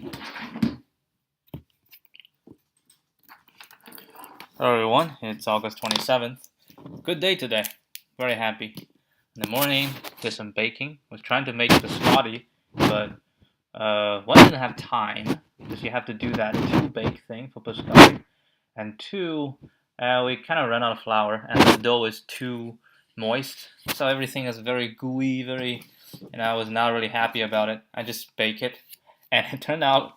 Hello everyone, it's August 27th. Good day today. Very happy. In the morning, did some baking. Was trying to make biscotti, but one, didn't have time because you have to do that two-bake thing for biscotti. And two, we kind of ran out of flour and the dough is too moist. So everything is very gooey, I was not really happy about it. I just bake it and it turned out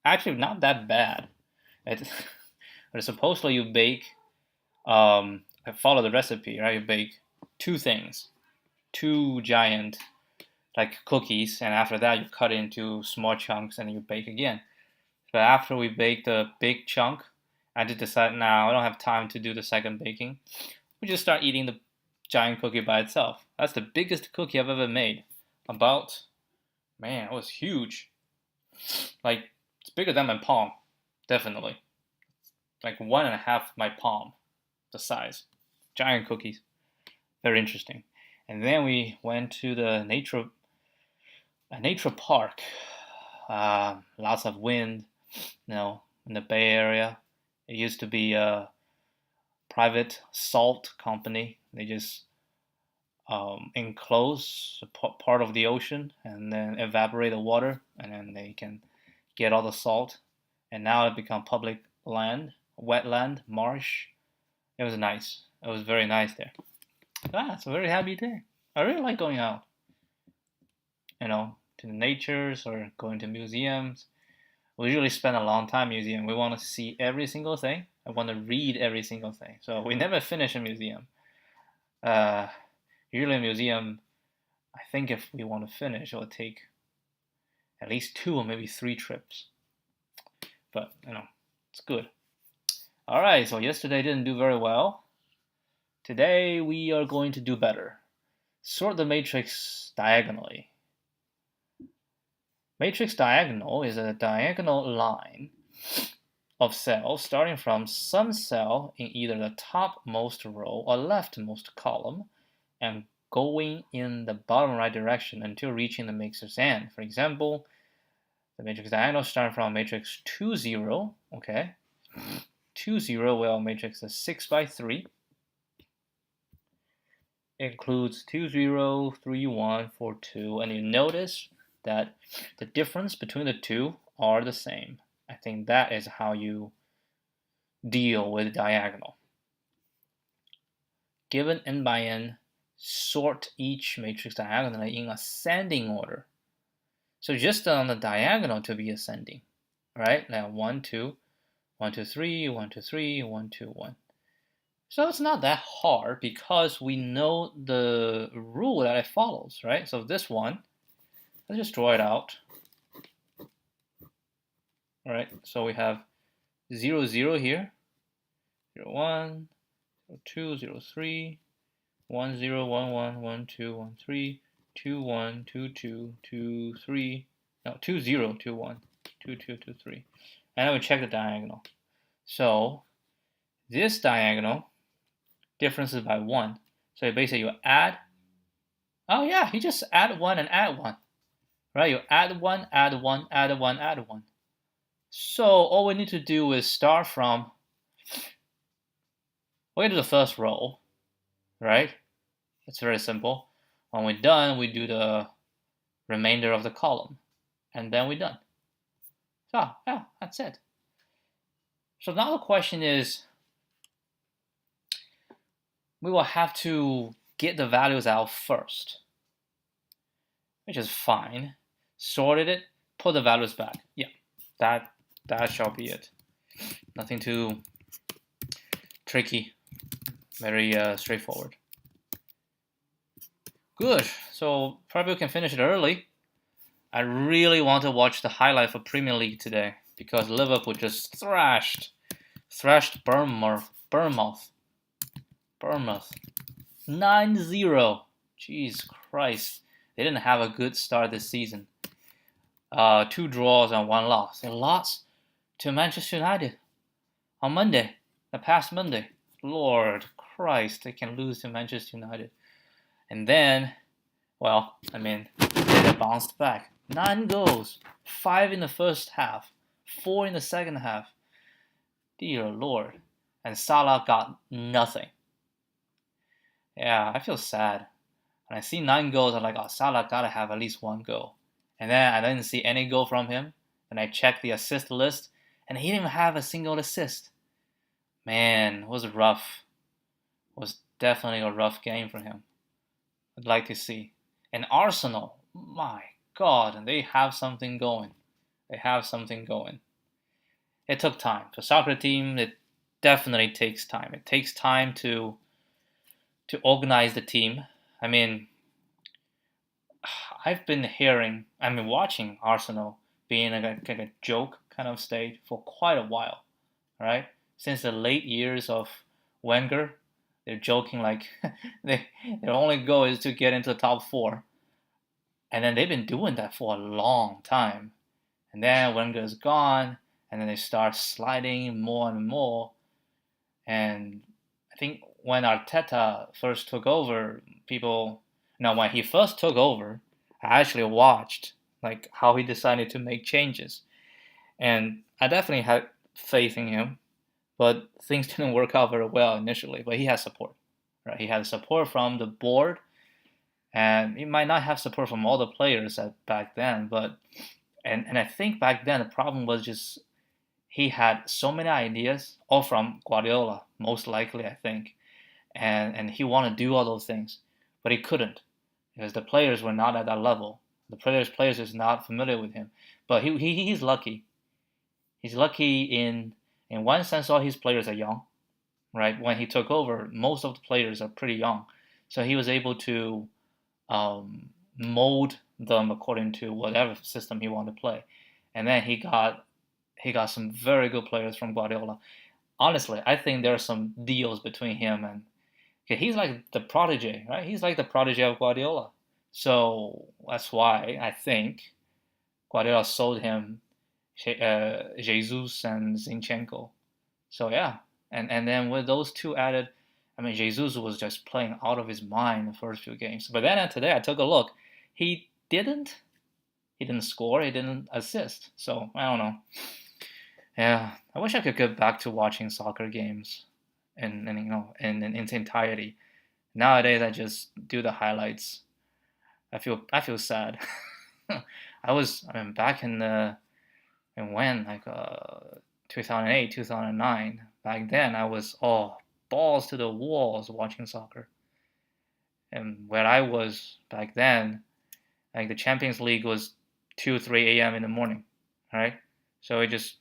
actually not that bad. But supposedly you bake, follow the recipe, right? You bake two things, two giant like cookies, and after that you cut into small chunks and you bake again. But after we baked the big chunk, I just decided, I don't have time to do the second baking. We just start eating the giant cookie by itself. That's the biggest cookie I've ever made. It was huge. Like, it's bigger than my palm, definitely. Like 1.5 my palm, the size. Giant cookies. Very interesting. And then we went to the nature park. Lots of wind, in the Bay Area. It used to be a private salt company. They just enclose part of the ocean and then evaporate the water, and then they can get all the salt. And now it become public land. Wetland, marsh. It was nice. It was very nice there. It's a very happy day. I really like going out, to the natures or going to museums. We usually spend a long time in museum. We want to see every single thing. I want to read every single thing. So we never finish a museum. Usually a museum, I think if we want to finish, it will take at least 2 or maybe 3 trips. But, it's good. Alright, so yesterday didn't do very well. Today we are going to do better. Sort the matrix diagonally. Matrix diagonal is a diagonal line of cells starting from some cell in either the topmost row or leftmost column and going in the bottom right direction until reaching the matrix end. For example, the matrix diagonal starting from matrix 2, 0, okay? 2, 0, well, matrix is 6 by 3. Includes 2, 0, 3, 1, 4, 2. And you notice that the difference between the two are the same. I think that is how you deal with diagonal. Given n by n, sort each matrix diagonally in ascending order. So just on the diagonal to be ascending, right? Like 1, 2, 1, 2, 3, 1, 2, 3, 1, 2, 1. So it's not that hard because we know the rule that it follows, right? So this one, let's just draw it out. All right, so we have 0, 0 here, 0, 1, 0, 2, 0, 3, 1, 0, 1, 1, 1, 2, 1, 3, 2, 1, 2, 2, 2, 3, no, 2, 0, 2, 1, 2, 2, 2, 3. And then we check the diagonal. So this diagonal differences by 1. So basically you add, you just add 1 and add 1. Right? You add 1, add 1, add 1, add 1. So all we need to do is start from, we're going to do the first row, right? It's very simple. When we're done, we do the remainder of the column. And then we're done. So, yeah, that's it. So now the question is, we will have to get the values out first, which is fine. Sorted it, put the values back. Yeah, that shall be it. Nothing too tricky. Very straightforward. Good. So probably we can finish it early. I really want to watch the highlight for Premier League today because Liverpool just thrashed Bournemouth. 9-0. Jeez Christ. They didn't have a good start this season. 2 draws and 1 loss. They lost to Manchester United on Monday, the past Monday. Lord Christ, they can lose to Manchester United. And then, they bounced back. 9 goals, 5 in the first half, 4 in the second half. Dear Lord. And Salah got nothing. Yeah, I feel sad. When I see 9 goals, I'm like, oh, Salah gotta have at least 1 goal. And then I didn't see any goal from him. And I checked the assist list, and he didn't even have a single assist. Man, it was rough. It was definitely a rough game for him. I'd like to see. And Arsenal, my God, they have something going. They have something going. It took time. For a soccer team, it definitely takes time. It takes time to organize the team. I mean, I've been watching Arsenal being like a joke kind of state for quite a while, right? Since the late years of Wenger, they're joking like their only goal is to get into the top 4. And then they've been doing that for a long time. And then Wenger's gone, and then they start sliding more and more. And I think when Arteta first took over, when he first took over, I actually watched like how he decided to make changes. And I definitely had faith in him, but things didn't work out very well initially. But he has support, right? He had support from the board, and he might not have support from all the players back then. But and I think back then the problem was just he had so many ideas, all from Guardiola, most likely I think, and he wanted to do all those things, but he couldn't because the players were not at that level. The players is not familiar with him, but he's lucky. He's lucky in one sense. All his players are young, right? When he took over, most of the players are pretty young, so he was able to mold them according to whatever system he wanted to play, and then he got some very good players from Guardiola. Honestly, I think there are some deals between him and he's like the protege, right? He's like the protege of Guardiola. So that's why I think Guardiola sold him Jesus and Zinchenko. So yeah, and then with those two added, I mean, Jesus was just playing out of his mind the first few games. But then today I took a look. He didn't score. He didn't assist. So I don't know. Yeah, I wish I could get back to watching soccer games in its entirety. Nowadays, I just do the highlights. I feel sad. Back in when 2008, 2009. Back then, I was balls to the walls watching soccer. And where I was back then, like the Champions League was 2, 3 a.m. in the morning, right? So I just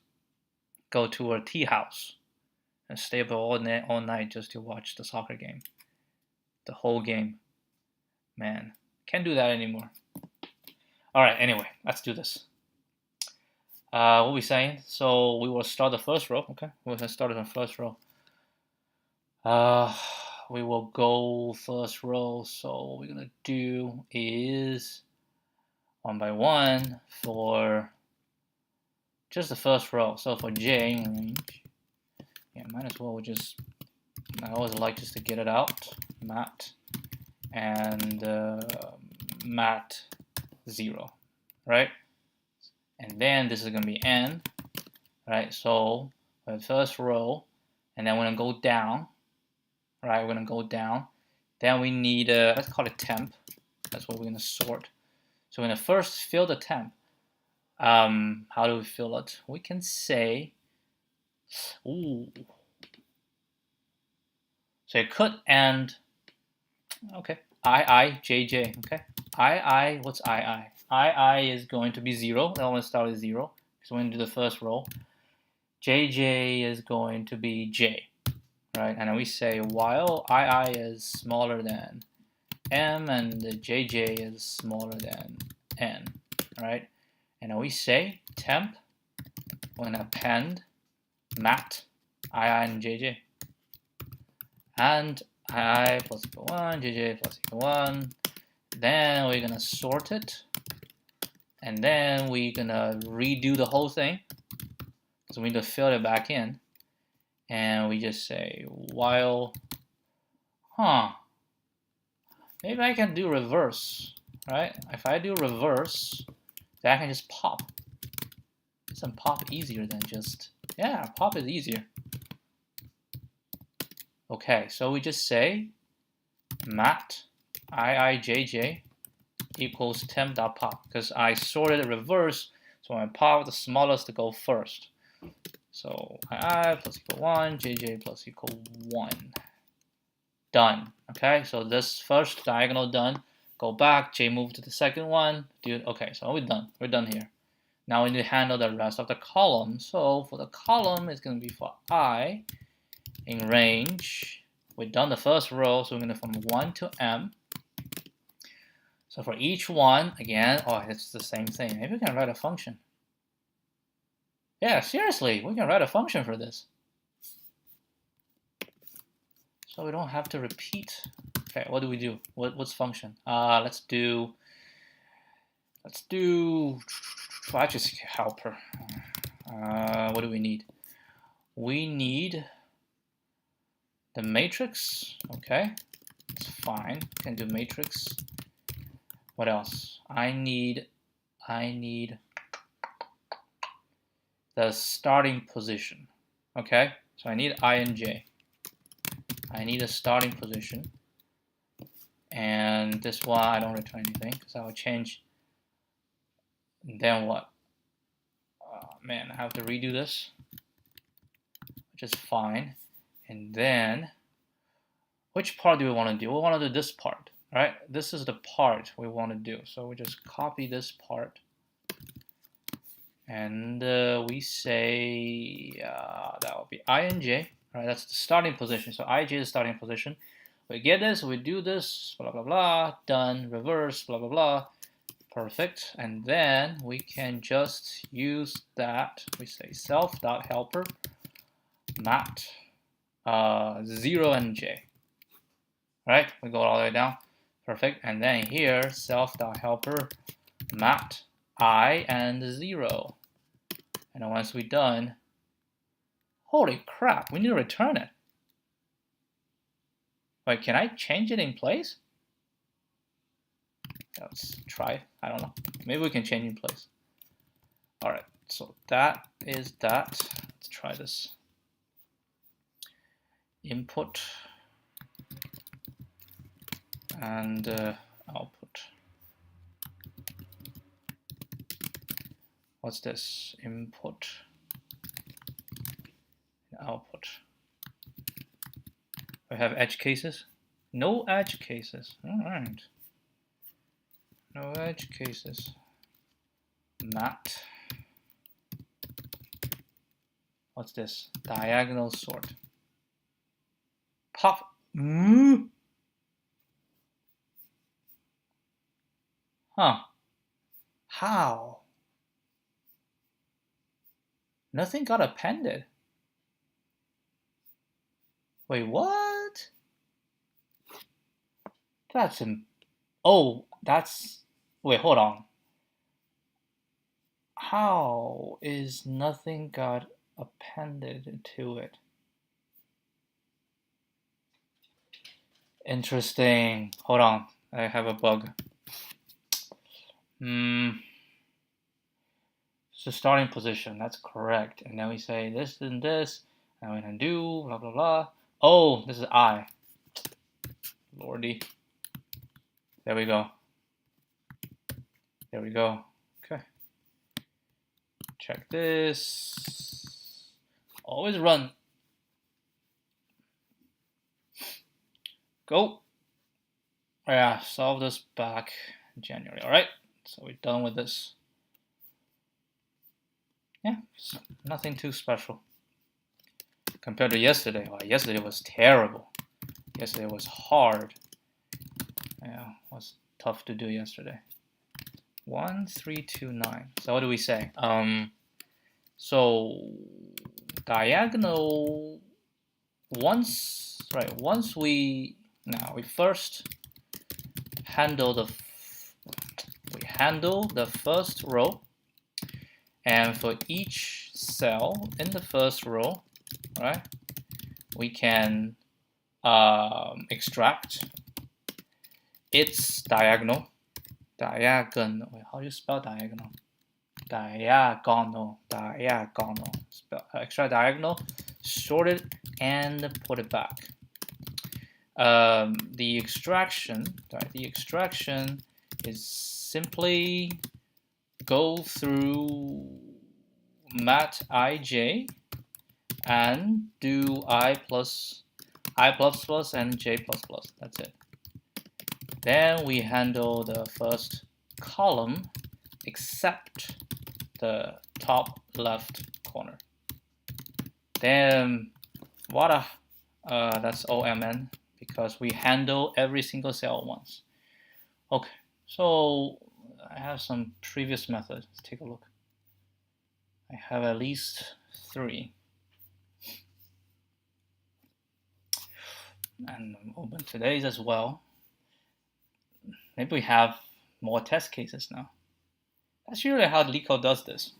go to a tea house and stay up all night just to watch the soccer game. The whole game. Man, can't do that anymore. All right, anyway, let's do this. What we saying? So we will start the first row. Okay, we'll start the first row. We will go first row. So what we're gonna do is one by one for just the first row. So for J, yeah, might as well I always like just to get it out. Matt and Matt 0, right? And then this is gonna be N, right? So the first row, and then we're gonna go down, right? We're gonna go down. Then we need let's call it temp. That's what we're gonna sort. So we're gonna first fill the temp. How do we fill it? We can say, ooh. So it could end, okay, JJ, okay. What's I is going to be 0. That one start with 0. So we're going to do the first row. JJ is going to be J, right? And then we say while I is smaller than M and JJ is smaller than N, right? And then we say temp, we're going to append Matt, II and JJ. And II plus equal 1, JJ plus equal 1. Then we're going to sort it. And then we're going to redo the whole thing. So we need to fill it back in. And we just say while, maybe I can do reverse, right? If I do reverse, Then I can just pop. Isn't pop easier than just, yeah, pop is easier. Okay, so we just say mat iijj equals temp.pop, because I sorted it reverse, so when I pop, the smallest to go first. So ii plus equal 1, jj plus equal 1. Done. Okay, so this first diagonal done. Go back, j move to the second one. Okay, so we're done. We're done here. Now we need to handle the rest of the column. So for the column, it's going to be for I in range. We've done the first row, so we're going to from 1 to m. So for each one, again, oh, it's the same thing. Maybe we can write a function. Yeah, seriously, we can write a function for this. So we don't have to repeat. Okay, what do we do? What's function? Let's do I just helper. What do we need? We need the matrix. Okay, it's fine. Can do matrix. What else? I need the starting position. Okay, so I need I and j. I need a starting position, and this one I don't return anything because I will change. And then what? Man, I have to redo this, which is fine. And then, which part do we want to do? We want to do this part, right? This is the part we want to do. So we just copy this part, and we say that will be I and j. Right, that's the starting position. So ij is the starting position. We get this, we do this, blah blah blah, done, reverse, blah blah blah, perfect. And then we can just use that. We say self.helper mat 0 and j. Right, we go all the way down, perfect. And then here self.helper mat I and 0. And then once we're done, holy crap, we need to return it. Wait, can I change it in place? Let's try. I don't know. Maybe we can change in place. All right, so that is that. Let's try this. Input and output. What's this? Input. Output. We have edge cases. No edge cases. All right. No edge cases. Mat. What's this? Diagonal sort. Pop. Huh. How? Nothing got appended. Wait, what? That's wait, hold on. How is nothing got appended to it? Interesting. Hold on, I have a bug. It's the starting position, that's correct. And then we say this and this, and we can do blah blah blah. Oh, this is I. Lordy. There we go. There we go. Okay. Check this. Always run. Go. Yeah, solve this back in January. All right. So we're done with this. Yeah, nothing too special. Compared to yesterday. Well, yesterday was terrible. Yesterday was hard. Yeah, it was tough to do yesterday. 1, 3, 2, 9. So what do we say? So diagonal. Once we first handle the first row, and for each cell in the first row, right, we can extract its diagonal. Wait, how do you spell diagonal? diagonal, extract diagonal, sort it, and put it back. The extraction is simply go through mat ij and do I plus and j plus plus. That's it. Then we handle the first column except the top left corner. Then voila, that's OMN because we handle every single cell once. Okay, so I have some previous methods. Let's take a look. I have at least 3. And open today's as well. Maybe we have more test cases now. That's usually how LeetCode does this.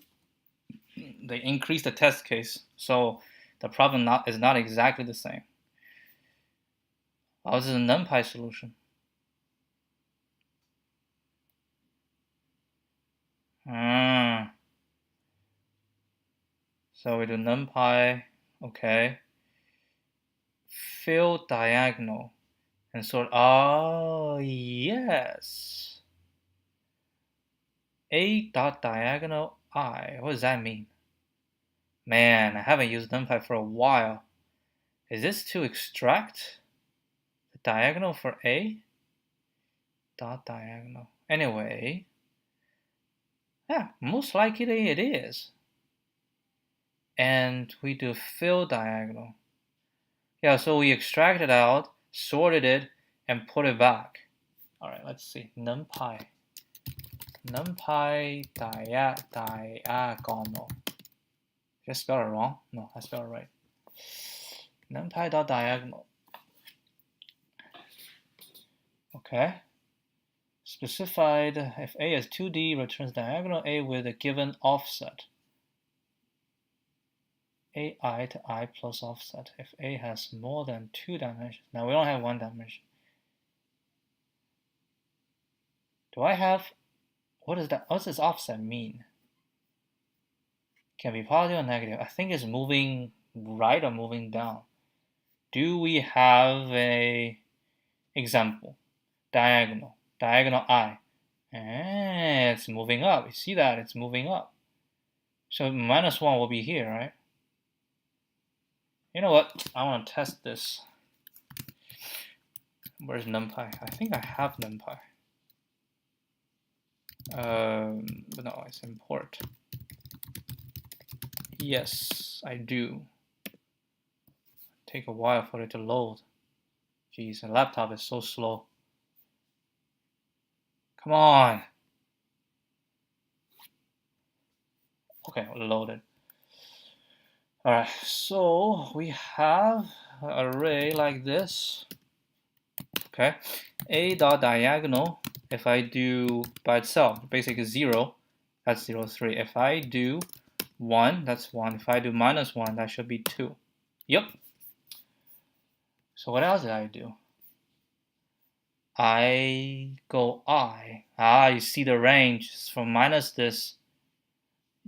They increase the test case, so the problem is not exactly the same. Oh, this is a NumPy solution. So we do NumPy, okay. Fill diagonal and sort. Oh yes. A dot diagonal I. What does that mean? Man, I haven't used NumPy for a while. Is this to extract the diagonal for A? Dot diagonal. Anyway, yeah, most likely it is. And we do fill diagonal. Yeah, so we extracted out, sorted it, and put it back. All right, let's see. NumPy diagonal. Did I spell it wrong? No, I spelled it right. NumPy.diagonal. Okay. Specified if A is 2D, returns diagonal A with a given offset. AI to I plus offset. If A has more than 2 dimensions. Now we don't have 1 dimension. Do I have, what is that? What does this offset mean? Can be positive or negative. I think it's moving right or moving down. Do we have a example? Diagonal I. It's moving up. You see that? It's moving up. So -1 will be here, right? You know what? I want to test this. Where's NumPy? I think I have NumPy. But no, it's import. Yes, I do. Take a while for it to load. Jeez, the laptop is so slow. Come on. Okay, loaded. Alright, so we have an array like this. Okay, A dot diagonal, if I do by itself, basically 0, that's 0, 3. If I do 1, that's 1. If I do -1, that should be 2. Yep. So what else did I do? I go I. You see the range from minus this.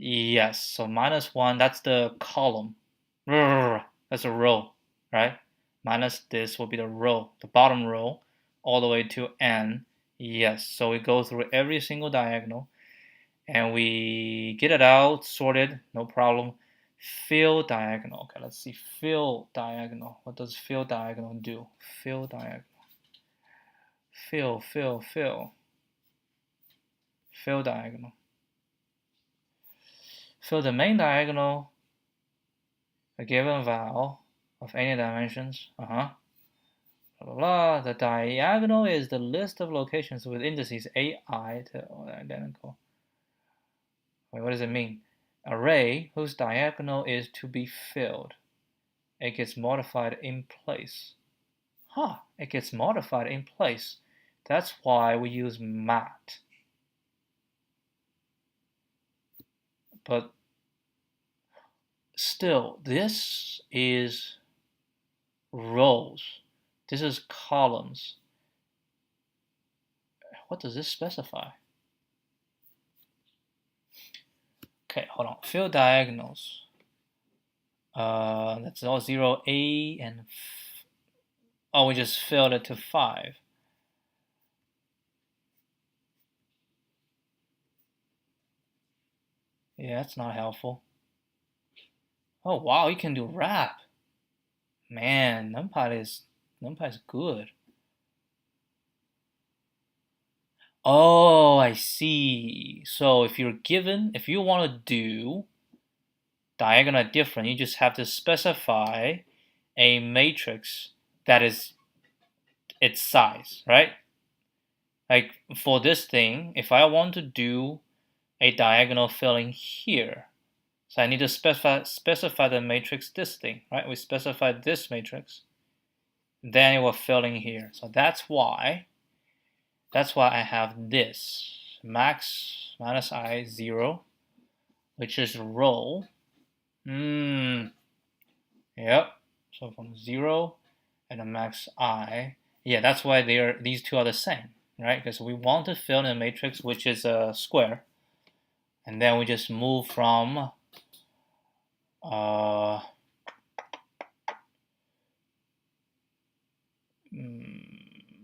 Yes, so -1, that's the column. That's a row, right? Minus this will be the row, the bottom row, all the way to n. Yes, so we go through every single diagonal, and we get it out, sorted, no problem. Fill diagonal. Okay, let's see. Fill diagonal. What does fill diagonal do? Fill diagonal. Fill diagonal. Fill the main diagonal, a given val of any dimensions. Blah, blah, blah. The diagonal is the list of locations with indices AI to identical. Wait, what does it mean? Array whose diagonal is to be filled. It gets modified in place. It gets modified in place. That's why we use mat. But still, this is rows. This is columns. What does this specify? Okay, hold on. Fill diagonals. That's all 0, A, and oh, we just filled it to 5. Yeah, that's not helpful. Oh wow, you can do wrap. Man, NumPy is good. Oh, I see. So if you want to do diagonal different, you just have to specify a matrix that is its size, right? Like for this thing, if I want to do a diagonal filling here, so I need to specify the matrix this thing, right? We specify this matrix, then it will fill in here. So that's why I have this max minus I 0, which is row. Yep. So from 0 and a max I. Yeah, that's why these two are the same, right? Because we want to fill in a matrix which is a square, and then we just move from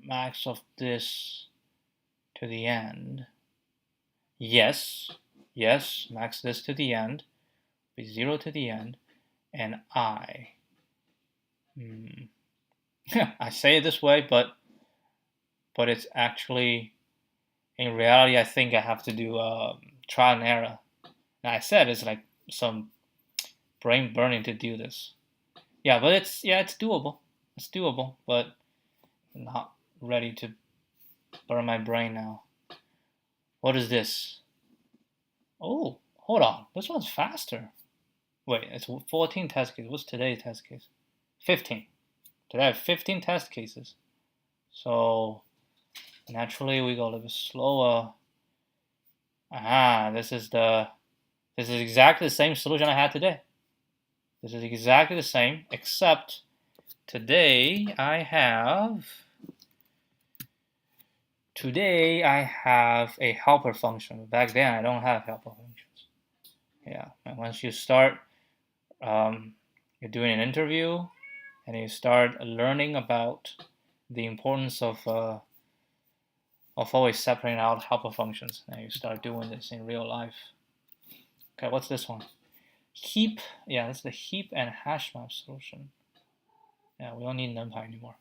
max of this to the end. Yes, max this to the end, be 0 to the end, and I. I say it this way, but it's actually, in reality, I think I have to do trial and error. Now I said it's like some brain burning to do this. Yeah, but it's doable. It's doable, but I'm not ready to burn my brain now. What is this? Oh, hold on. This one's faster. Wait, it's 14 test cases. What's today's test case? 15. Today I have 15 test cases. So naturally we go a little bit slower. This is exactly the same solution I had today. This is exactly the same, except today I have a helper function. Back then I don't have helper functions. Yeah, and once you start, you're doing an interview, and you start learning about the importance of always separating out helper functions, and you start doing this in real life. Okay, what's this one? Heap. Yeah, that's the heap and hash map solution. Yeah, we don't need NumPy anymore.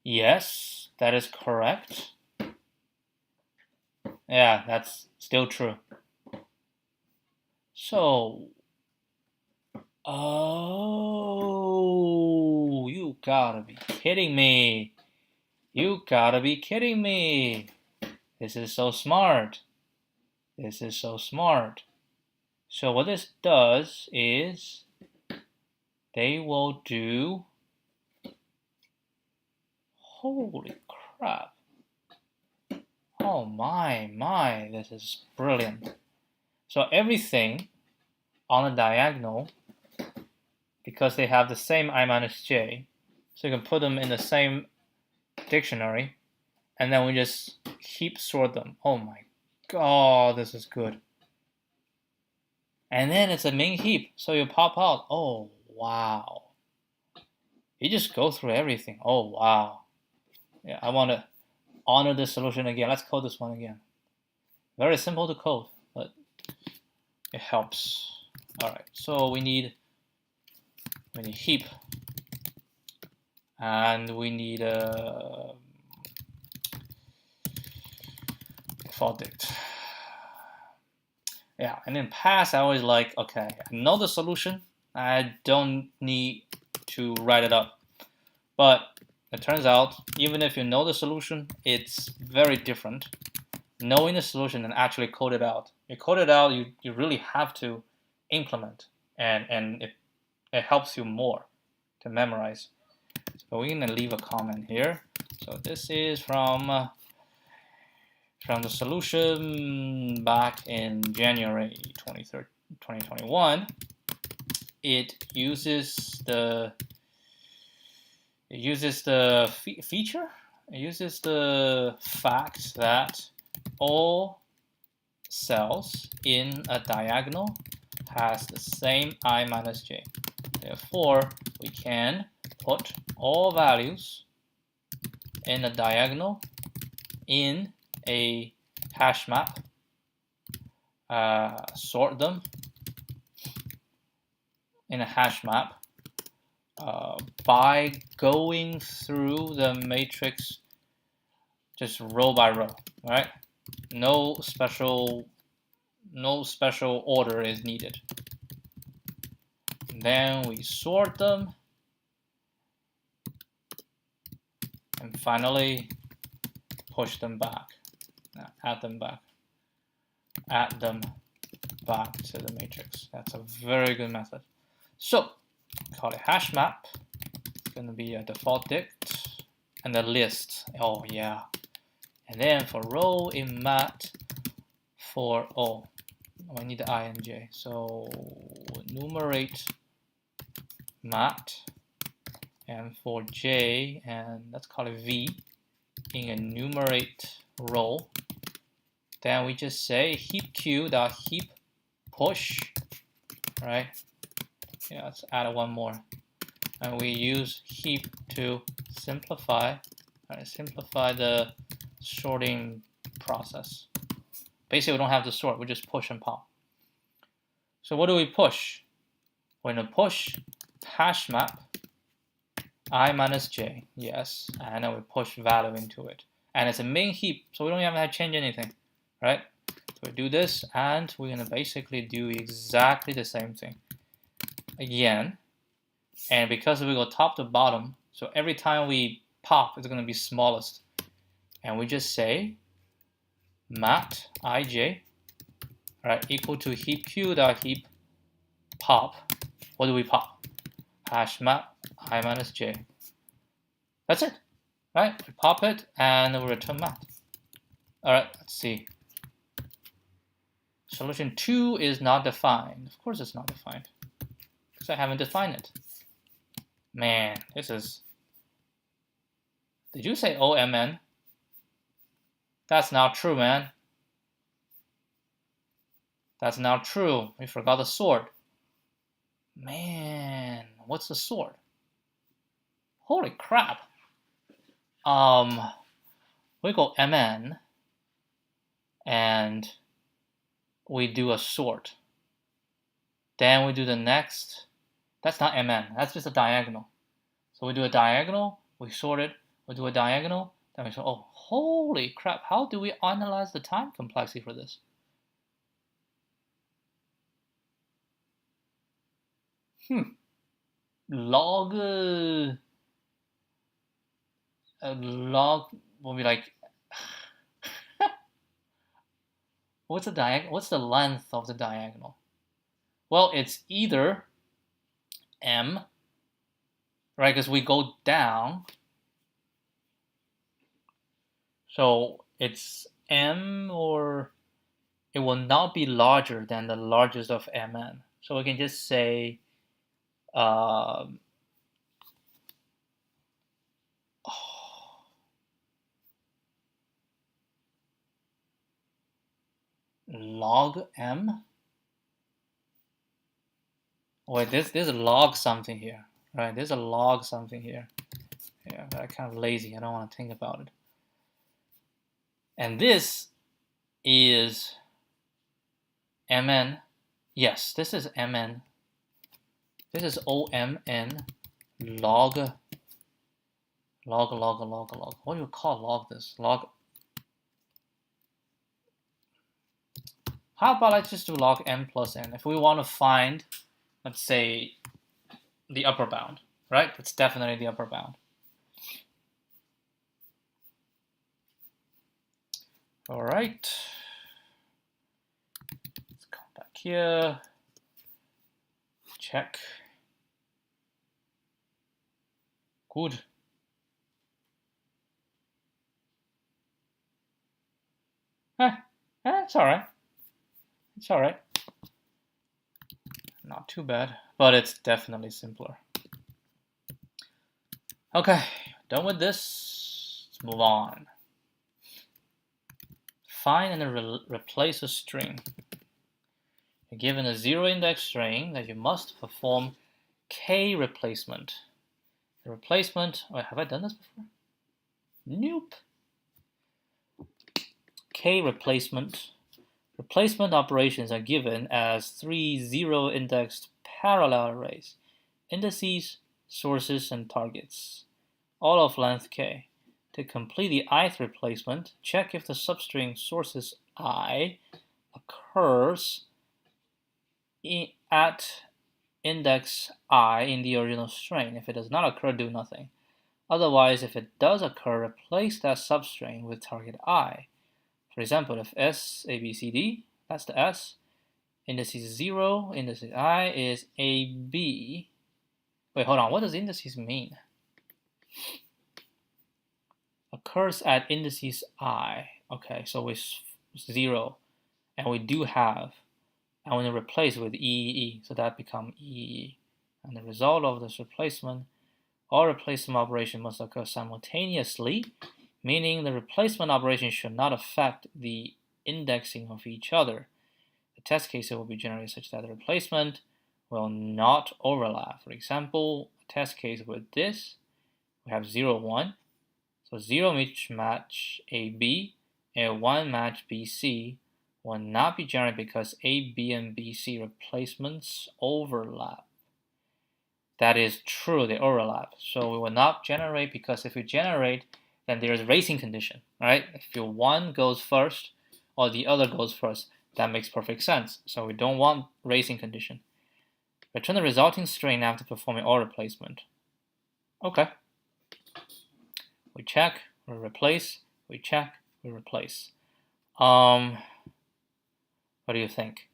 Yes, that is correct. Yeah, that's still true. So, oh, you gotta be kidding me. You gotta be kidding me. This is so smart. This is so smart. So what this does is they will do, holy crap. Oh my, this is brilliant. So everything on a diagonal, because they have the same I minus j, so you can put them in the same dictionary, and then we just heap sort them. Oh my god, this is good. And then it's a main heap, so you pop out. Oh wow. You just go through everything. Oh wow. Yeah, I want to honor this solution again. Let's code this one again. Very simple to code, but it helps. Alright, so we need heap, and we need default dict. Yeah, and in past I always like, okay, I know the solution, I don't need to write it up. But it turns out, even if you know the solution, it's very different knowing the solution and actually code it out. You code it out, you really have to implement, and it helps you more to memorize. So we're gonna leave a comment here. So this is from the solution back in January 23rd, 2021. It uses the feature. It uses the fact that all cells in a diagonal has the same I minus j. Therefore, we can put all values in a diagonal in a hash map, sort them in a hash map by going through the matrix just row by row, right? No special order is needed. And then we sort them, and finally push them back, add them back to the matrix. That's a very good method. So call it hash map. It's going to be a default dict and a list. Oh yeah. And then for row in mat for I need the I and j. So enumerate mat, and for j, and let's call it v, in enumerate row. Then we just say heap q dot heap push, right? Yeah, let's add one more. And we use heap to simplify the sorting process. Basically, we don't have to sort, we just push and pop. So what do we push? We're going to push hash map I minus j, yes, and then we push value into it. And it's a main heap, so we don't even have to change anything, right? So we do this, and we're going to basically do exactly the same thing again. And because we go top to bottom, so every time we pop, it's going to be smallest. And we just say mat ij, right, equal to heap q dot heap pop. What do we pop? Hash map I minus j. That's it, right? We pop it and we return mat. All right, let's see. Solution 2 is not defined. Of course it's not defined, because I haven't defined it. Man, this is... Did you say OMN? That's not true, man. That's not true. We forgot the sword. Man, what's the sword? Holy crap. We go MN and we do a sort. Then we do the next. That's not MN, that's just a diagonal. So we do a diagonal, we sort it, we do a diagonal, then we sort. Oh, holy crap, how do we analyze the time complexity for this? Log will be like what's the length of the diagonal? Well, it's either m, right, because we go down, so it's m, or it will not be larger than the largest of mn. So we can just say log m. Wait, there's a log something here, right? There's a log something here. Yeah, but I'm kind of lazy. I don't want to think about it. And this is mn. Yes, this is mn. This is omn log. What do you call log this? Log. How about I just do log m plus n? If we want to find, let's say, the upper bound, right? It's definitely the upper bound. All right. Let's come back here. Check. Good. It's all right. It's all right. Not too bad, but it's definitely simpler. Okay, done with this. Let's Let's move on. Find and replace a string. You're given a zero-index string that you must perform k replacement. The replacement, wait, have I done this before? Nope. K replacement. Replacement operations are given as 3 zero-indexed parallel arrays, indices, sources, and targets, all of length k. To complete the ith replacement, check if the substring sources I occurs at index I in the original string. If it does not occur, do nothing. Otherwise, if it does occur, replace that substring with target I. For example, if S, A, B, C, D, that's the S, indices 0, indices I is A, B. Wait, hold on, what does indices mean? Occurs at indices I. Okay, so it's 0, and we do have, I want to replace with EEE, so that becomes EEE. And the result of this replacement, all replacement operations must occur simultaneously, meaning the replacement operation should not affect the indexing of each other. The test cases will be generated such that the replacement will not overlap. For example, a test case with this, we have 0, 1. So 0 match AB and 1 match BC will not be generated because A, B, and BC replacements overlap. That is true, they overlap. So we will not generate, because if we generate, then there is a racing condition, right? If your one goes first or the other goes first, that makes perfect sense. So we don't want racing condition. Return the resulting string after performing all replacement. Okay. We check, we replace, we check, we replace. What do you think?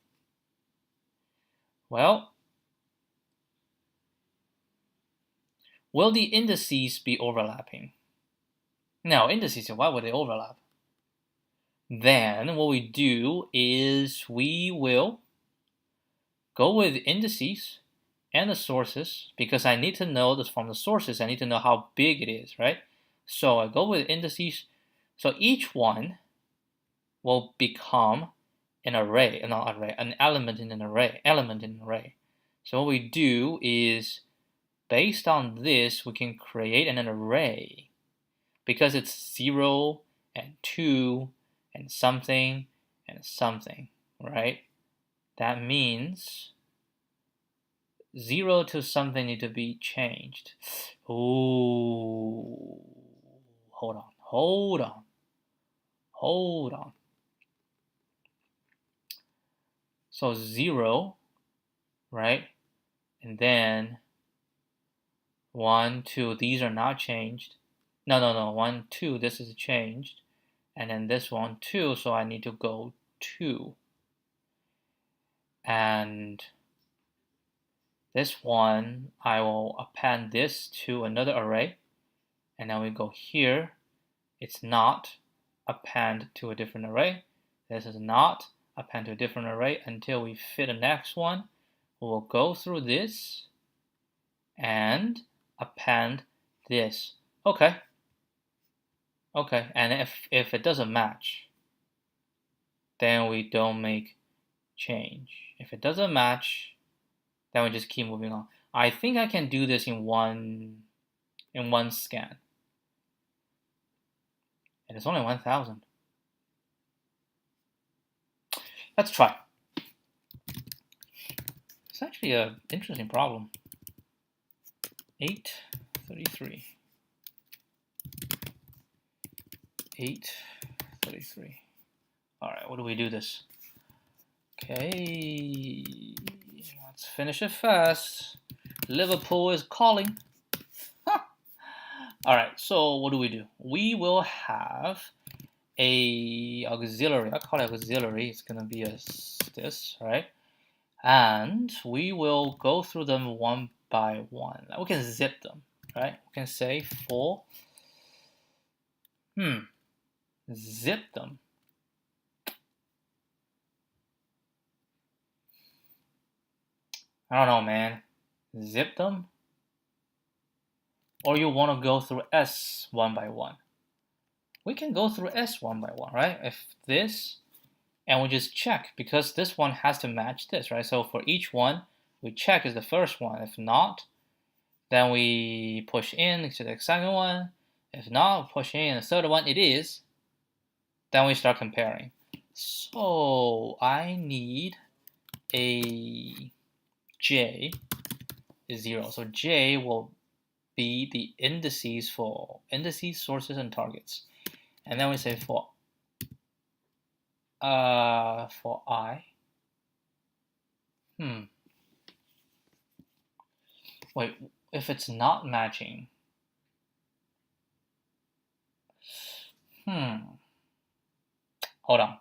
Well, will the indices be overlapping? No, indices, why would they overlap? Then what we do is we will go with indices and the sources, because I need to know this from the sources, I need to know how big it is, right? So I go with indices. So each one will become an array, not array, an element in an array, So what we do is, based on this, we can create an array, because it's 0 and 2 and something, right? That means 0 to something need to be changed. Oh, hold on. So 0, right? And then 1, 2, these are not changed. No, 1, 2, this is changed. And then this one, 2, so I need to go 2. And this one, I will append this to another array. And then we go here. It's not append to a different array. This is not append to a different array until we fit the next one. We'll go through this and append this. Okay, and if it doesn't match, then we don't make change. If it doesn't match, then we just keep moving on. I think I can do this in one scan. And it's only 1,000. Let's try. It's actually an interesting problem. 833. 833. All right, what do we do this? Okay, let's finish it fast. Liverpool is calling. All right, so what do? We will have a auxiliary. I call it auxiliary. It's gonna be this, right? And we will go through them one by one. We can zip them, right? We can say for zip them. I don't know, man. Zip them? Or you want to go through S one by one? we can go through S one by one, right? If this, and we just check, because this one has to match this, right? So for each one, we check is the first one. If not, then we push in to the second one. If not, push in the third one. It is. Then we start comparing. So I need a J is 0. So J will be the indices for indices, sources, and targets. And then we say for I. Wait, if it's not matching. Hold on.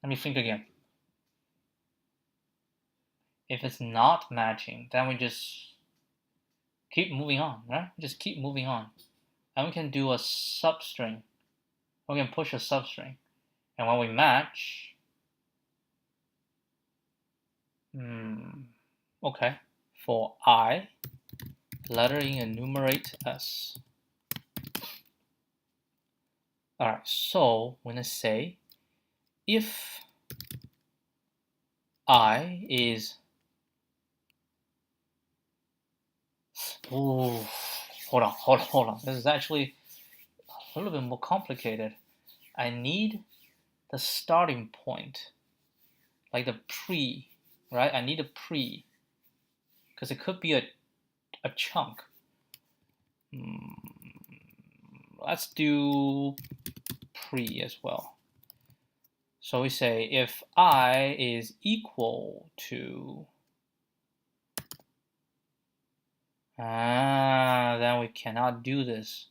Let me think again. If it's not matching, then we just keep moving on, right? Just keep moving on. And we can do a substring. We can push a substring. And when we match, okay, for I, lettering enumerate S. Alright, so we're gonna say if I is hold on. This is actually a little bit more complicated. I need the starting point, like the pre, right? I need a pre, because it could be a chunk. Let's do pre as well. So we say if I is equal to, then we cannot do this.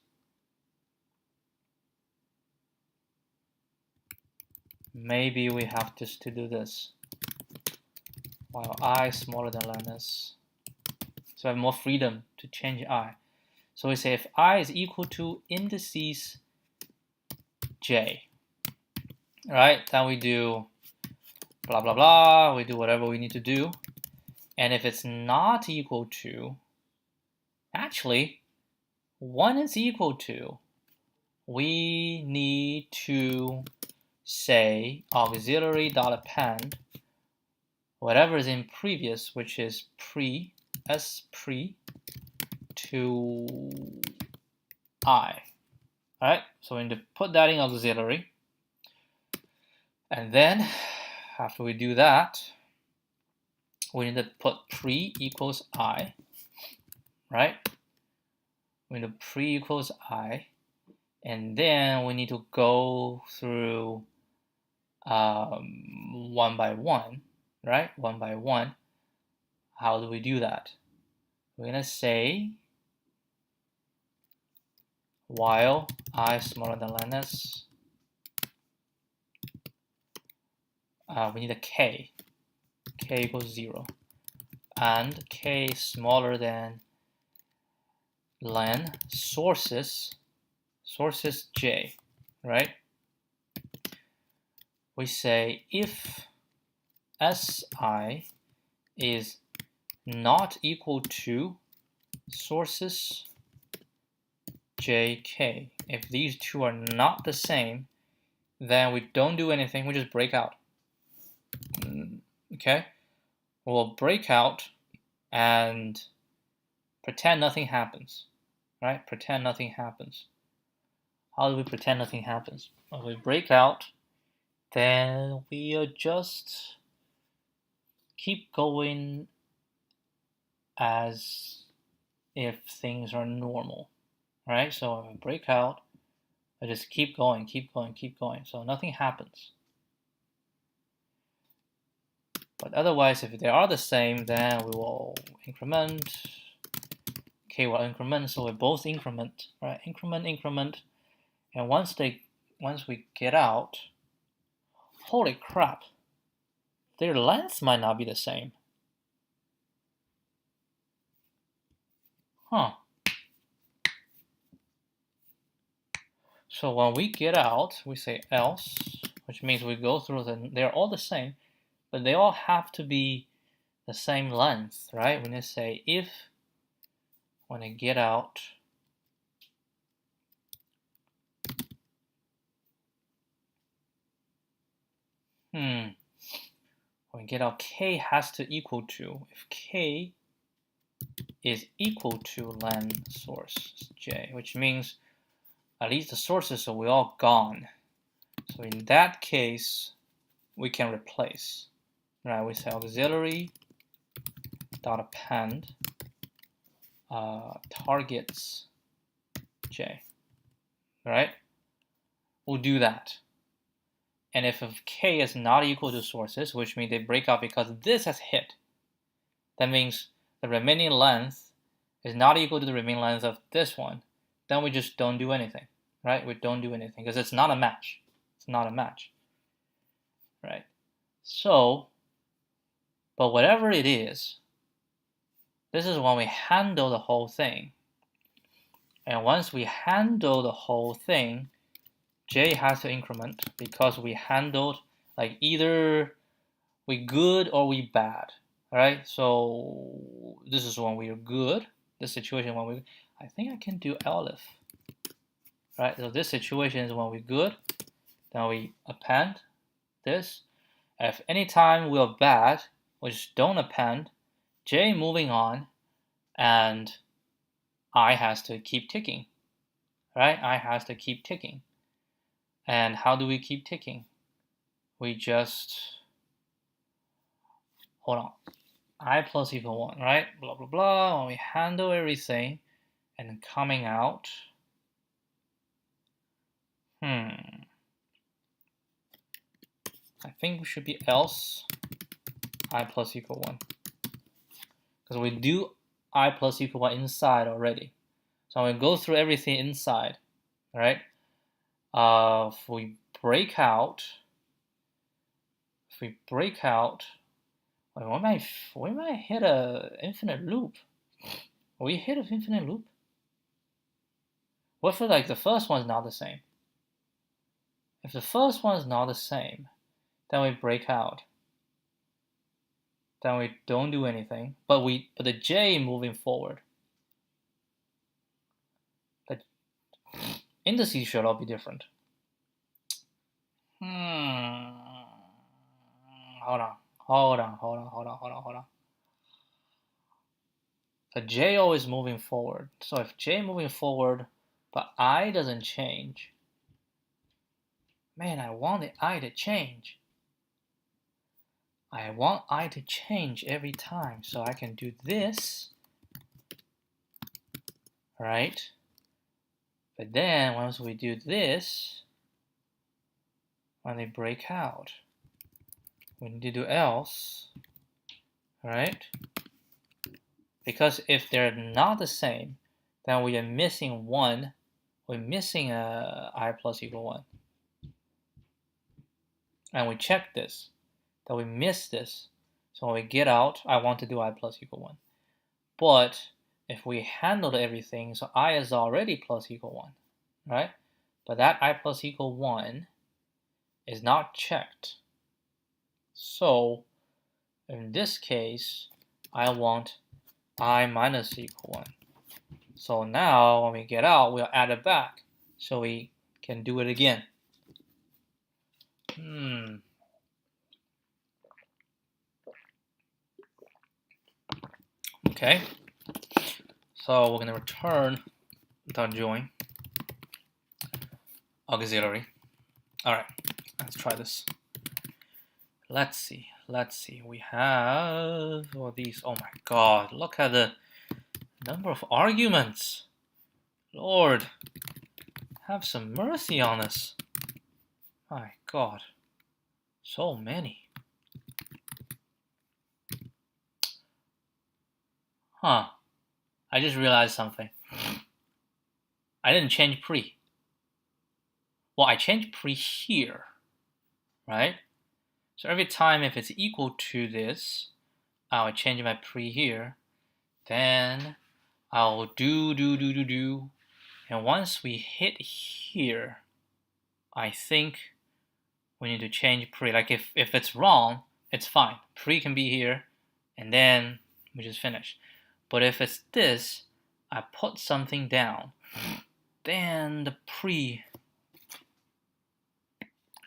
Maybe we have just to do this while I smaller than less. So I have more freedom to change I. So we say if I is equal to indices J, right? Then we do blah, blah, blah. We do whatever we need to do. And if it's not equal to, actually, 1 is equal to, we need to say auxiliary dot append whatever is in previous, which is pre, s pre, to I. Alright, so we need to put that in auxiliary. And then, after we do that, we need to put pre equals I. Right? We need to pre equals I. And then we need to go through one by one, right? One by one. How do we do that? We're going to say while I smaller than s, we need a k. K equals 0. And k smaller than len sources j, right? We say if si is not equal to sources jk. If these two are not the same, then we don't do anything, we just break out. Okay? We'll break out and pretend nothing happens. Right? Pretend nothing happens. How do we pretend nothing happens? When we break out, then we just keep going as if things are normal. Right? So when we break out, I just keep going. So nothing happens. But otherwise, if they are the same, then we will increment. K will increment, so we both increment, right? Increment. And once we get out, holy crap, their length might not be the same. So when we get out, we say else, which means we go through they're all the same, but they all have to be the same length, right? We're going to say if, when I get out, we get out k has to equal to, if k is equal to len source j, which means at least the sources are all gone. So in that case, we can replace. Right? We say auxiliary dot append targets j. Right? We'll do that. And if k is not equal to sources, which means they break out because this has hit, that means the remaining length is not equal to the remaining length of this one, then we just don't do anything, right? We don't do anything because it's not a match. It's not a match, right? So, but whatever it is, this is when we handle the whole thing. And once we handle the whole thing, j has to increment because we handled like either we good or we bad. Alright, so this is when we are good. This situation when we, I think I can do elif. Right, so this situation is when we're good. Then we append this. If any time we are bad, we just don't append. J moving on, and I has to keep ticking. Right, I has to keep ticking. And how do we keep ticking? We just hold on. I plus equal 1, right? Blah, blah, blah. When we handle everything and then coming out, I think we should be else I plus equal 1. Because we do I plus equal 1 inside already. So when we go through everything inside, right? If we break out, we might hit an infinite loop. We hit an infinite loop. What if like the first one's not the same? If the first one's not the same, then we break out. Then we don't do anything, but the j moving forward. The indices should all be different. Hold on. The j always moving forward. So if j moving forward, but I doesn't change, man, I want the I to change. I want I to change every time, so I can do this, right? But then once we do this, when they break out, we need to do else, right? Because if they're not the same, then we are missing one. We're missing I plus equal 1. And we check this, that we miss this. So when we get out, I want to do I plus equal 1. But if we handled everything, so I is already plus equal 1, right? But that I plus equal 1 is not checked. So in this case, I want I minus equal 1. So now when we get out, we'll add it back. So we can do it again. Okay. So we're going to return without join auxiliary. All right, let's try this. Let's see. We have all these. Oh my God, look at the number of arguments. Lord, have some mercy on us. My God, so many. Huh. I just realized something. I didn't change pre. Well, I changed pre here, right? So every time if it's equal to this, I'll change my pre here. Then I'll do. And once we hit here, I think we need to change pre. Like if it's wrong, it's fine. Pre can be here, and then we just finish. But if it's this, I put something down. Then the pre,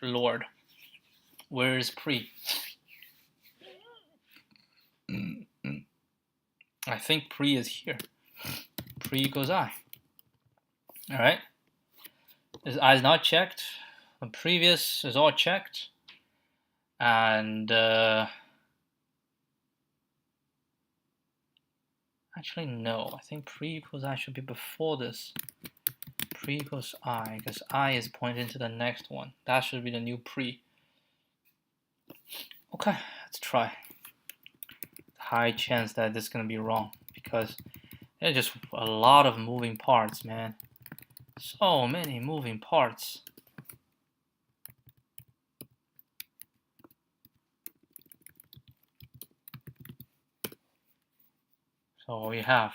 Lord. Where is pre? I think pre is here. Pre equals I. All right. This I is not checked. The previous is all checked. And actually, no. I think pre equals I should be before this. Pre equals I, because I is pointing to the next one. That should be the new pre. Okay, let's try. High chance that this is going to be wrong, because there's just a lot of moving parts, man. So many moving parts. So we have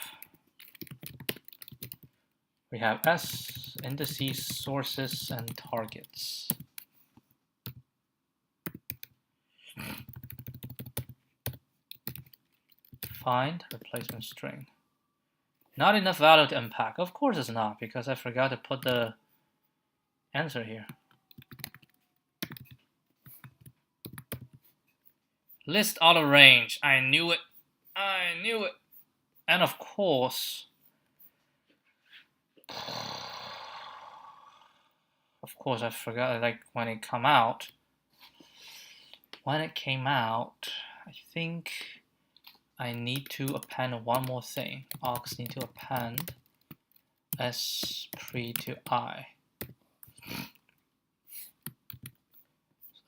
S, indices, sources, and targets. Find replacement string. Not enough value to unpack. Of course it's not, because I forgot to put the answer here. List out of range. I knew it. I knew it. And of course, I forgot, like, when it came out, I think I need to append one more thing. Aux need to append S pre to I.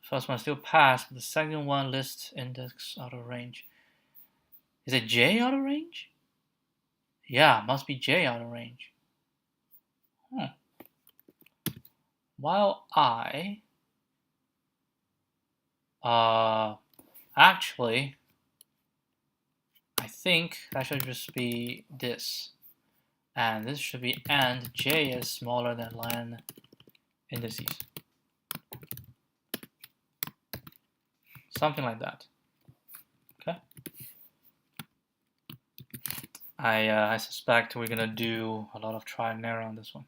First one still passed. The second one lists index out of range. Is it J out of range? Yeah, must be J out of range. While I actually, I think that should just be this, and this should be and J is smaller than len indices, something like that. Okay. I suspect we're gonna do a lot of try and error on this one.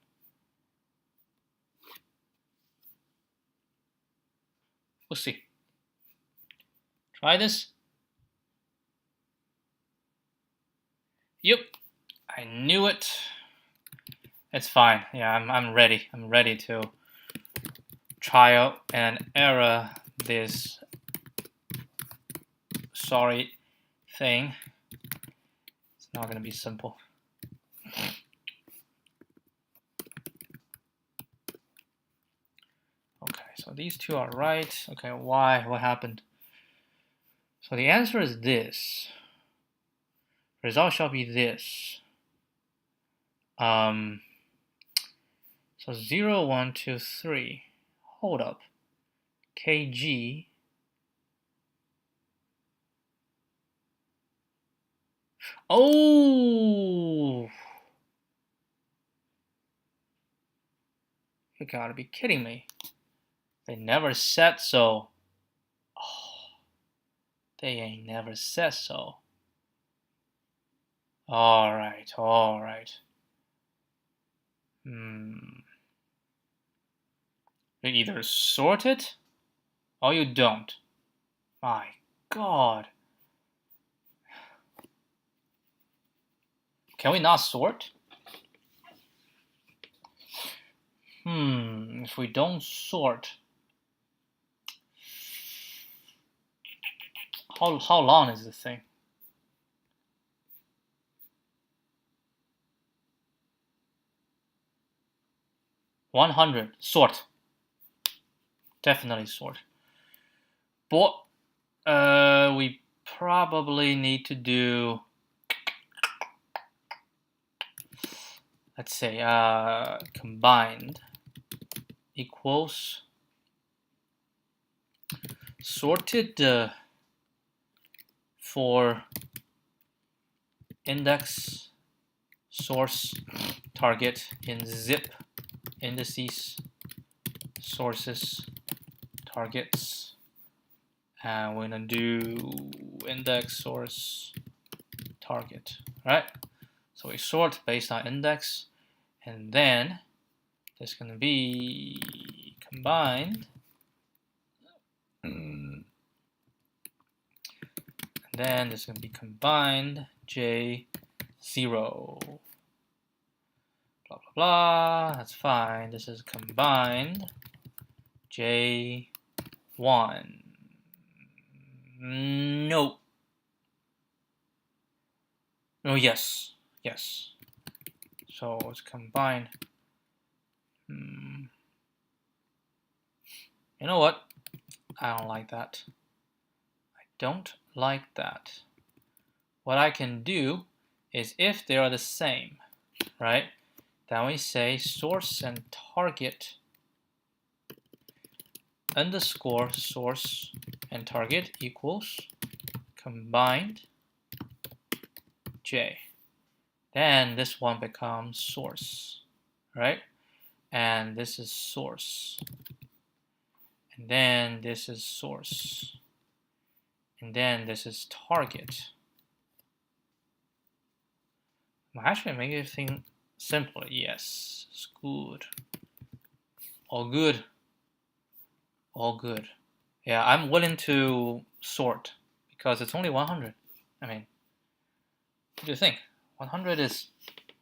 We'll see. Try this. Yep, I knew it. It's fine. Yeah, I'm ready. I'm ready to try out and error this sorry thing. It's not gonna be simple. Okay, so these two are right. Okay, why? What happened? So the answer is this. Result shall be this. So 0, 1, 2, 3. Hold up. KG. Oh! You gotta be kidding me. They never said so. Oh, they ain't never said so. Alright, alright. You either sort it or you don't. My God. Can we not sort? If we don't sort, how long is this thing? $100. Sort. Definitely sort. But we probably need to do, let's say, combined equals sorted for index, source, target in zip, indices, sources, targets, and we're gonna do index, source, target. All right, so we sort based on index, and then there's gonna be combined Then this is going to be combined J0. Blah, blah, blah. That's fine. This is combined J1. No. Oh, yes. Yes. So it's combined. You know what? I don't like that. I don't like that. What I can do is if they are the same, right? Then we say source and target underscore source and target equals combined J. Then this one becomes source, right? And this is source. And then this is source. And then this is target. Actually, make everything simpler. Yes, it's good. All good. All good. Yeah, I'm willing to sort because it's only 100. I mean, what do you think? 100 is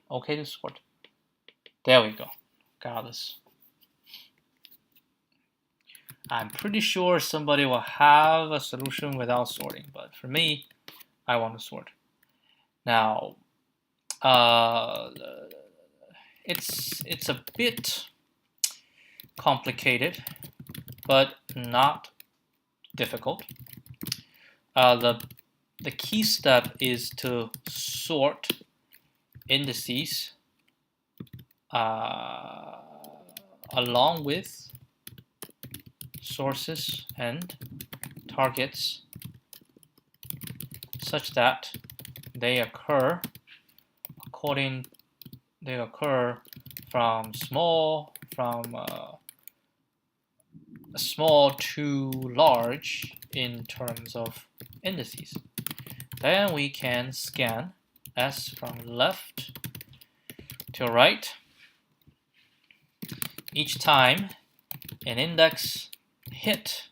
okay to sort. There we go. Got this. I'm pretty sure somebody will have a solution without sorting, but for me, I want to sort. Now, it's a bit complicated, but not difficult. The key step is to sort indices along with sources and targets such that they occur from small to large in terms of indices. Then we can scan S from left to right. Each time an index hit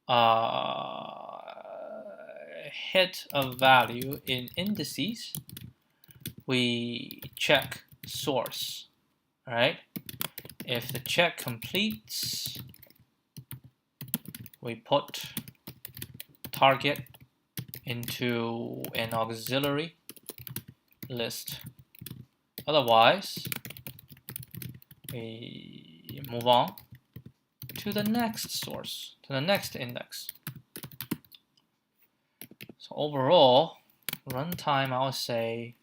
a value in indices, we check source, right? If the check completes, we put target into an auxiliary list. Otherwise, we move on to the next source, to the next index. So overall, runtime, I would say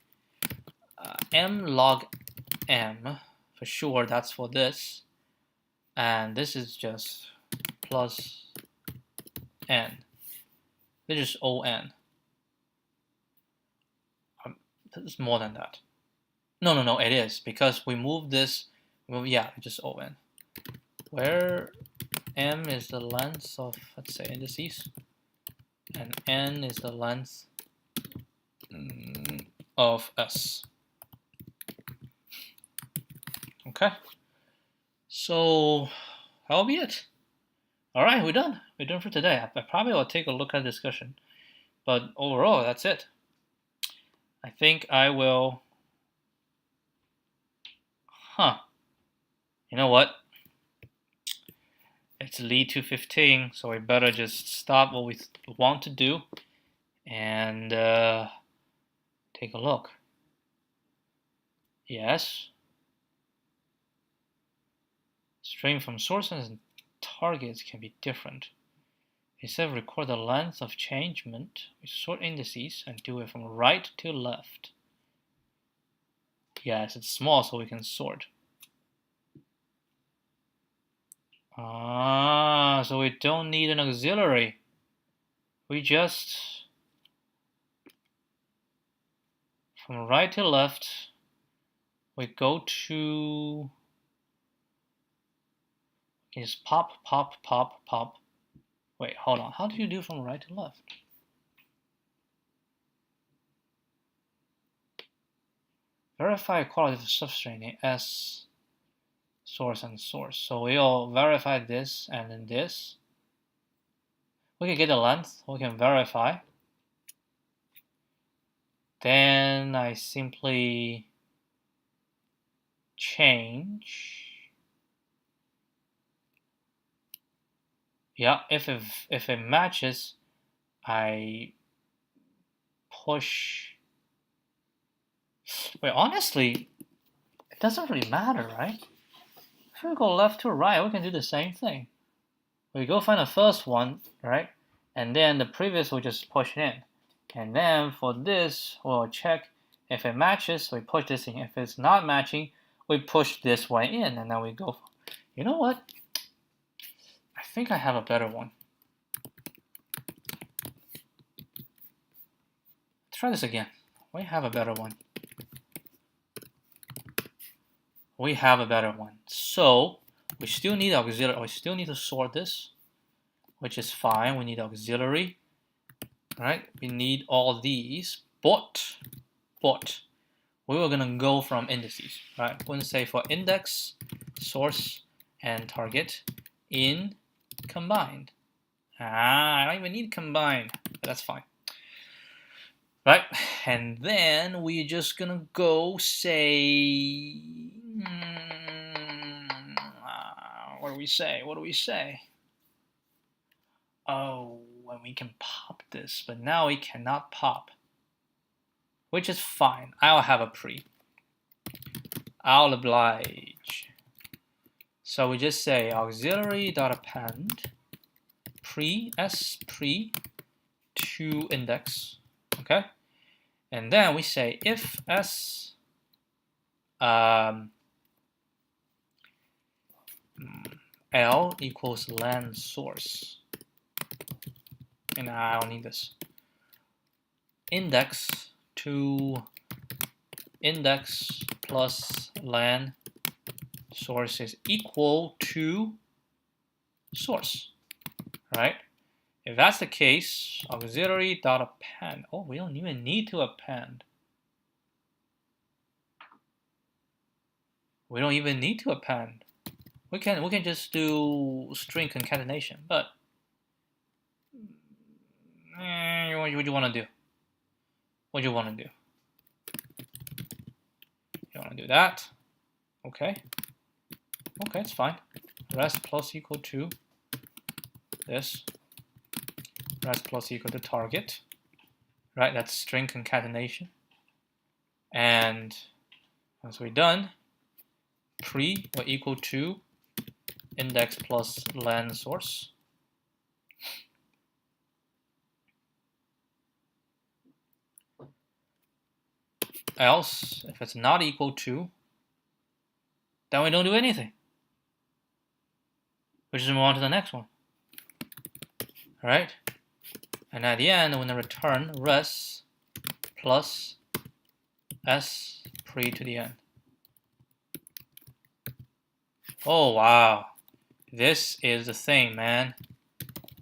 m log m, for sure that's for this, and this is just plus n. This is on. This is more than that. No, it is, because we move this, yeah, just on. Where m is the length of, let's say, indices, and n is the length of S. Okay, so that'll be it. All right, we're done. We're done for today. I probably will take a look at the discussion, but overall, that's it. I think I will. You know what? It's lead to 15, so we better just stop what we want to do and take a look. Yes. String from sources and targets can be different. Instead of record the length of changement, we sort indices and do it from right to left. Yes, it's small, so we can sort. So we don't need an auxiliary. We just, from right to left, we go to, just pop. Wait, hold on. How do you do from right to left? Verify equality of substring in S source and source. So we'll verify this and then this. We can get the length. We can verify. then I simply change. Yeah, if it matches, I push. Wait, honestly, it doesn't really matter, right? If we go left to right, we can do the same thing. We go find the first one, right? And then the previous we just push in. And then for this, we'll check if it matches, we push this in. If it's not matching, we push this one in, and then we go. You know what? I think I have a better one. Let's try this again. We have a better one. We have a better one. So we still need auxiliary. We still need to sort this, which is fine. We need auxiliary. Right? We need all these, but we were gonna go from indices, right? We're gonna say for index, source, and target in combined. I don't even need combined, but that's fine. Right? And then we're just gonna go say, what do we say? What do we say? Oh, when we can pop this, but now we cannot pop, which is fine. I'll have a pre. I'll oblige. So we just say auxiliary.append pre to index, okay? And then we say if s L equals len source, and I don't need this. Index to index plus len source is equal to source, right? If that's the case, auxiliary.append. Oh, we don't even need to append. We don't even need to append. We can just do string concatenation, but what do you want to do? What do you want to do? You want to do that? Okay. Okay, it's fine. Rest plus equal to this. Rest plus equal to target. Right, that's string concatenation. And once we're done, pre will equal to index plus len source. Else, if it's not equal to, then we don't do anything. We just move on to the next one. All right? And at the end, we're going to return res plus s pre to the end. Oh, wow. This is the thing, man.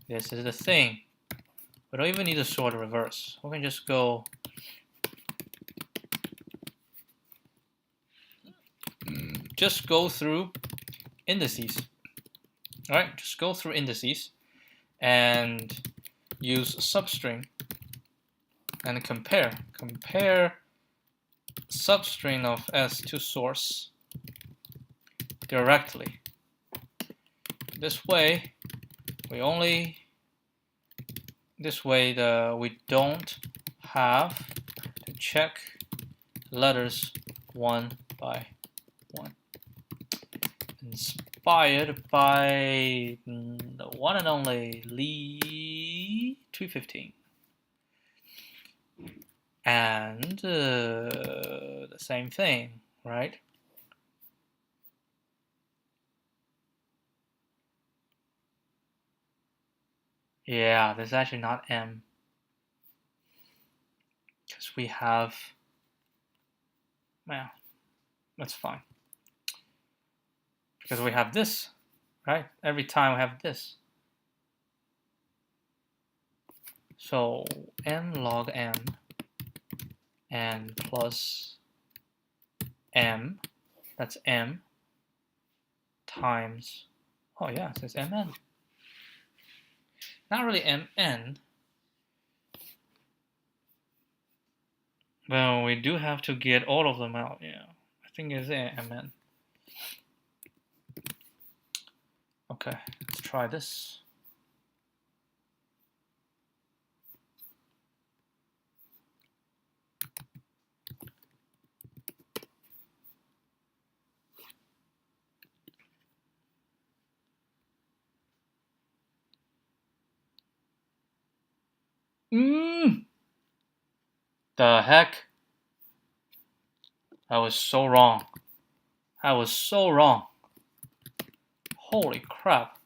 This is the thing. We don't even need to sort reverse. We can just go through indices. All right, just go through indices and use substring and compare substring of s to source directly. This way we don't have to check letters one by one. Inspired by the one and only Lee 215. And the same thing, right? Yeah, this is actually not M, because we have, well, that's fine. Because we have this, right? Every time we have this. So m log m and plus m, that's m, times, oh yeah, it says mn. Not really mn, Well, we do have to get all of them out, yeah. I think it's MN. Okay, let's try this. The heck? I was so wrong. I was so wrong. Holy crap.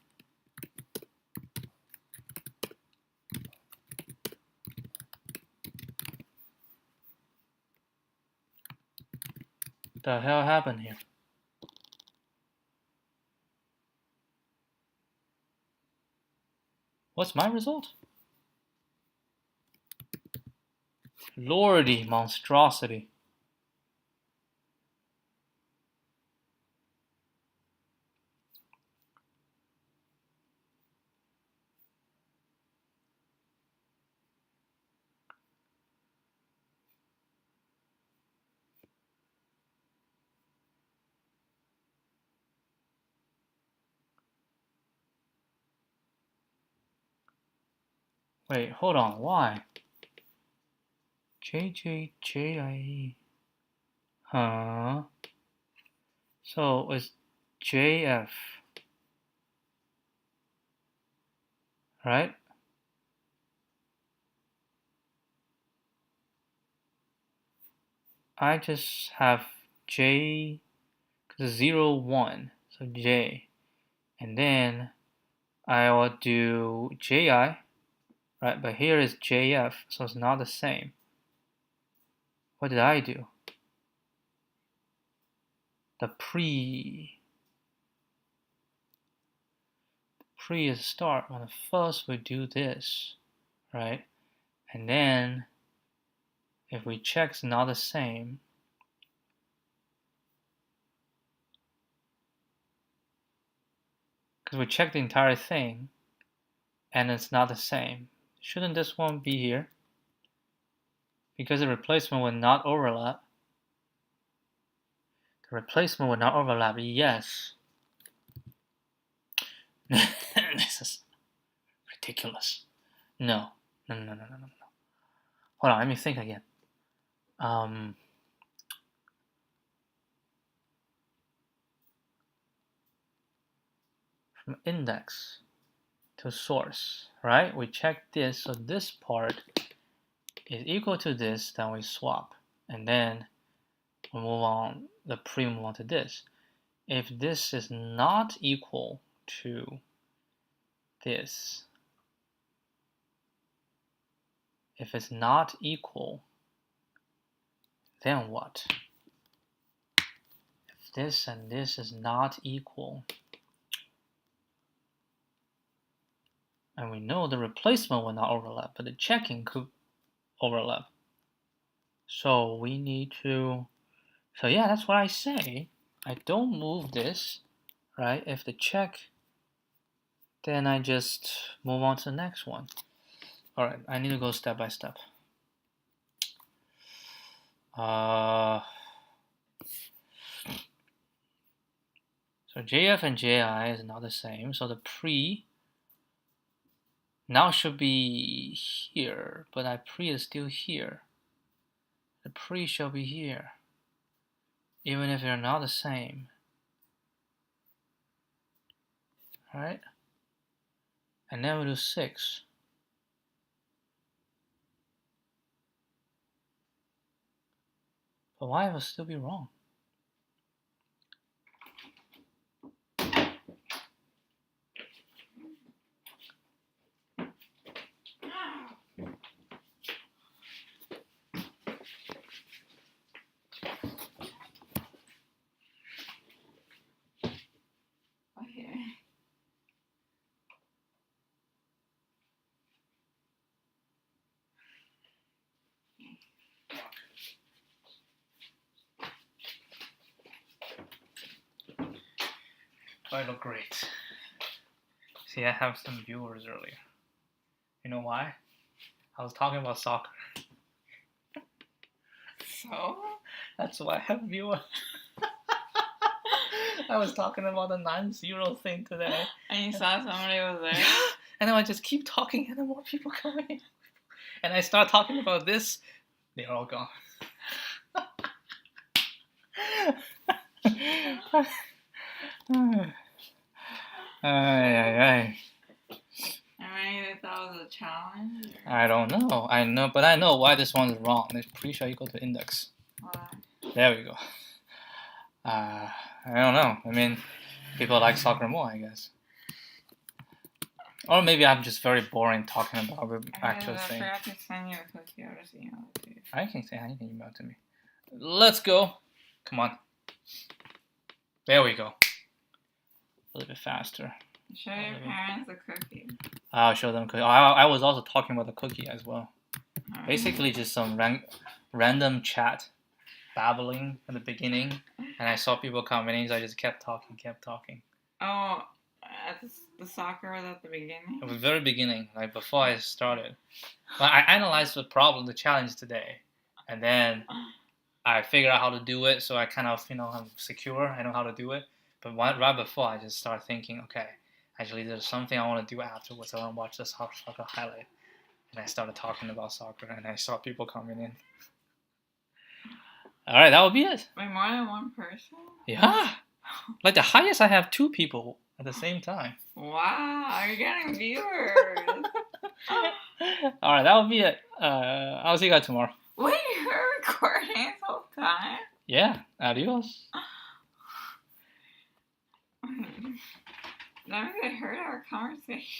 The hell happened here? What's my result? Lordy monstrosity. Wait, hold on, why? JJJIE. Huh? So it's JF. Right? I just have J, 0, 1, so J. And then I will do JI, right? But here is JF, so it's not the same. What did I do? The pre is start. When first we do this, right? And then if we check it's not the same, because we check the entire thing and it's not the same. Shouldn't this one be here? Because the replacement will not overlap. The replacement will not overlap, yes. This is ridiculous. No. Hold on, let me think again. From index to source, right? We check this, so this part is equal to this, then we swap. And then we move on, the pre move on to this. If this is not equal to this, if it's not equal, then what? If this and this is not equal, and we know the replacement will not overlap, but the checking could overlap. So we need to, so yeah, that's what I say. I don't move this, right? If the check, then I just move on to the next one. All right, I need to go step by step. So JF and JI is not the same. So the pre now should be here, but I pre is still here. The pre shall be here, even if they're not the same. All right? And then we do 6. But why will it still be wrong? Do I look great? See, I have some viewers earlier. You know why? I was talking about soccer. So? That's why I have viewer. I was talking about the 9-0 thing today. And you saw somebody was there? And then I just keep talking and then more people come in. And I start talking about this, they're all gone. Ay. I mean, you thought it was a challenge? Or? I don't know. But I know why this one is wrong. I'm pretty sure you go to index. Why? There we go. I don't know. I mean, people like soccer more, I guess. Or maybe I'm just very boring talking about the actual thing. I forgot to send you a cookie. I'll just email it to you. I can say anything email to me. Let's go. Come on. There we go. A little bit faster. Show your parents the cookie. I'll show them cookie. I was also talking about the cookie as well. Right. Basically just some random chat, babbling at the beginning. And I saw people commenting, so I just kept talking. Oh, at the soccer was at the beginning? At the very beginning, like before I started. But I analyzed the problem, the challenge today. And then I figured out how to do it, so I kind of, I'm secure. I know how to do it. But right before, I just started thinking, okay, actually there's something I want to do afterwards. I want to watch the soccer highlight. And I started talking about soccer, and I saw people coming in. All right, that would be it. Wait, more than one person? Yeah. Like the highest, I have 2 people at the same time. Wow, you're getting viewers. All right, that will be it. I'll see you guys tomorrow. Wait, you're recording this whole time? Yeah, adios. That means I heard our conversation.